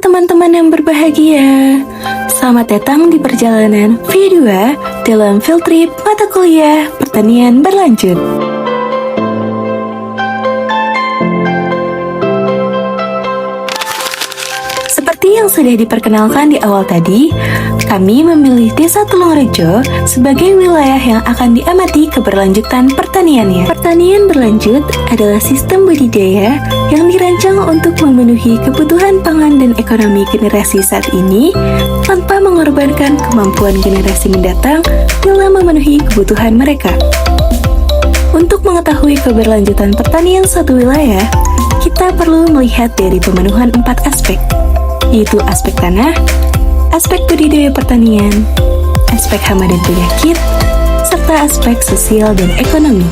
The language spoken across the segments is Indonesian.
teman-teman yang berbahagia. Selamat datang di perjalanan V2 dalam field trip mata kuliah pertanian berlanjut. Seperti yang sudah diperkenalkan di awal tadi, kami memilih Desa Tulungrejo sebagai wilayah yang akan diamati keberlanjutan pertaniannya. Pertanian berlanjut adalah sistem budidaya yang dirancang untuk memenuhi kebutuhan pangan dan ekonomi generasi saat ini tanpa mengorbankan kemampuan generasi mendatang dalam memenuhi kebutuhan mereka. Untuk mengetahui keberlanjutan pertanian suatu wilayah, kita perlu melihat dari pemenuhan 4 aspek, yaitu aspek tanah, aspek budidaya pertanian, aspek hama dan penyakit, serta aspek sosial dan ekonomi.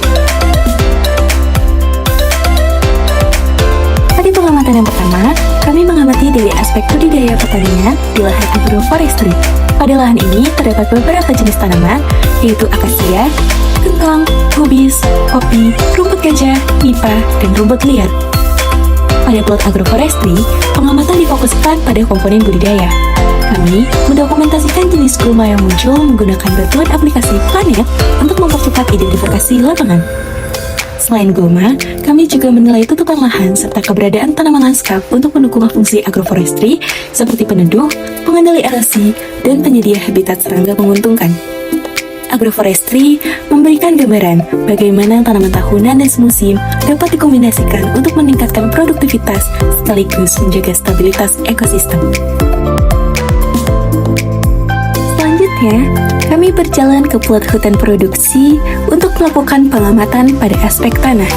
Pada pengamatan yang pertama, kami mengamati dari aspek budidaya pertanian di lahan agroforestry. Pada lahan ini terdapat beberapa jenis tanaman, yaitu akasia, kentang, kubis, kopi, rumput gajah, nipah, dan rumput liar. Pada plot agroforestry, pengamatan difokuskan pada komponen budidaya. Kami mendokumentasikan jenis gulma yang muncul menggunakan bantuan aplikasi Planet untuk mempercepat identifikasi lapangan. Selain gulma, kami juga menilai tutupan lahan serta keberadaan tanaman lanskap untuk mendukung fungsi agroforestry seperti peneduh, pengendali erosi, dan penyedia habitat serangga menguntungkan. Agroforestry memberikan gambaran bagaimana tanaman tahunan dan semusim dapat dikombinasikan untuk meningkatkan produktivitas sekaligus menjaga stabilitas ekosistem. Selanjutnya, kami berjalan ke plot hutan produksi untuk melakukan pengamatan pada aspek tanah.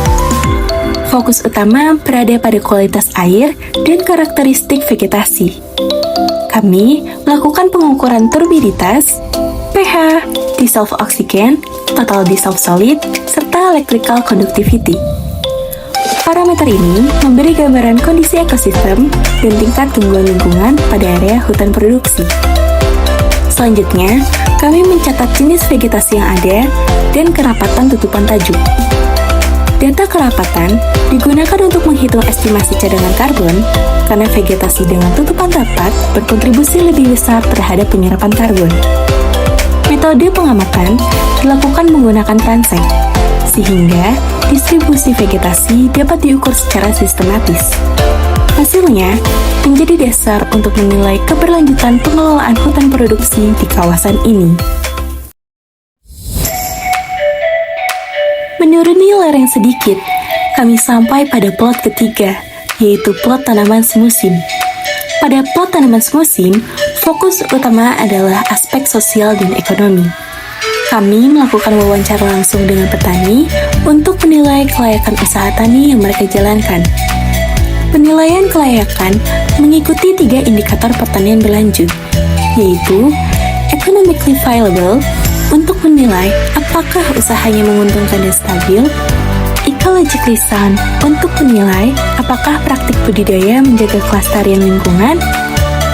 Fokus utama berada pada kualitas air dan karakteristik vegetasi. Kami melakukan pengukuran turbiditas, pH, dissolved oxygen, total dissolved solid, serta electrical conductivity. Parameter ini memberi gambaran kondisi ekosistem dan tingkat tumbuhan lingkungan pada area hutan produksi. Selanjutnya, kami mencatat jenis vegetasi yang ada dan kerapatan tutupan tajuk. Data kerapatan digunakan untuk menghitung estimasi cadangan karbon karena vegetasi dengan tutupan rapat berkontribusi lebih besar terhadap penyerapan karbon. Metode pengamatan dilakukan menggunakan transek, sehingga distribusi vegetasi dapat diukur secara sistematis. Hasilnya menjadi dasar untuk menilai keberlanjutan pengelolaan hutan produksi di kawasan ini. Menuruni lereng sedikit, kami sampai pada plot ketiga, yaitu plot tanaman semusim. Pada plot tanaman semusim, fokus utama adalah aspek sosial dan ekonomi. Kami melakukan wawancara langsung dengan petani untuk menilai kelayakan usaha tani yang mereka jalankan. Penilaian kelayakan mengikuti 3 indikator pertanian berlanjut, yaitu economically viable untuk menilai apakah usahanya menguntungkan dan stabil, ecologically sound untuk menilai apakah praktik budidaya menjaga kelestarian lingkungan,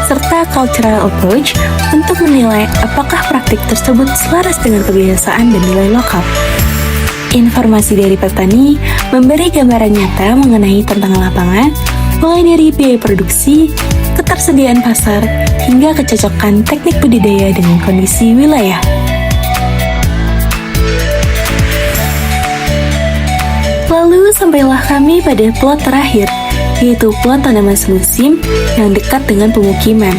serta cultural approach untuk menilai apakah praktik tersebut selaras dengan kebiasaan dan nilai lokal. Informasi dari petani memberi gambaran nyata mengenai tantangan lapangan, mulai dari biaya produksi, ketersediaan pasar, hingga kecocokan teknik budidaya dengan kondisi wilayah. Lalu sampailah kami pada plot terakhir, yaitu plot tanaman semusim yang dekat dengan pemukiman.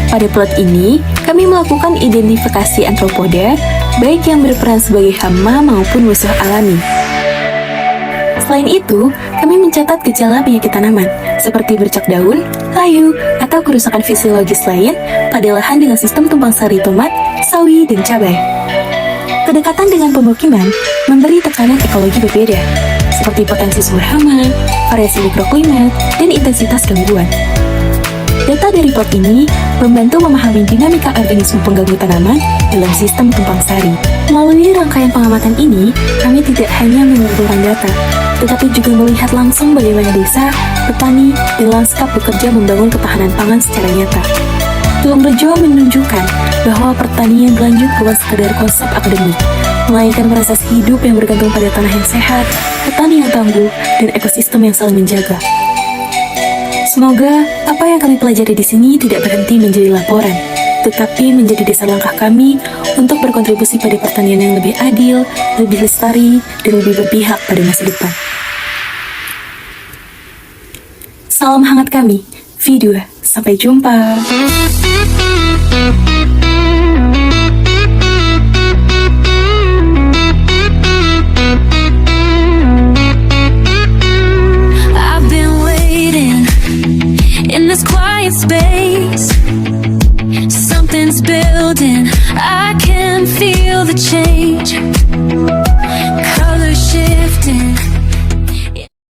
Pada plot ini, kami melakukan identifikasi antropoda, baik yang berperan sebagai hama maupun musuh alami. Selain itu, kami mencatat gejala penyakit tanaman, seperti bercak daun, layu, atau kerusakan fisiologis lain pada lahan dengan sistem tumpang sari tomat, sawi, dan cabai. Kedekatan dengan pemukiman memberi tekanan ekologi berbeda, seperti potensi sumber hama, variasi mikroklimat, dan intensitas gangguan. Data dari plot ini membantu memahami dinamika organisme pengganggu tanaman dalam sistem tumpang sari. Melalui rangkaian pengamatan ini, kami tidak hanya mengumpulkan data, tetapi juga melihat langsung bagaimana desa, petani, dan lanskap bekerja membangun ketahanan pangan secara nyata. Tulungrejo menunjukkan bahwa pertanian berlanjut bukan sekadar konsep akademik, melainkan proses hidup yang bergantung pada tanah yang sehat, petani yang tangguh, dan ekosistem yang saling menjaga. Semoga apa yang kami pelajari di sini tidak berhenti menjadi laporan, tetapi menjadi dasar langkah kami untuk berkontribusi pada pertanian yang lebih adil, lebih lestari, dan lebih berpihak pada masa depan. Salam hangat kami, V2. Sampai jumpa.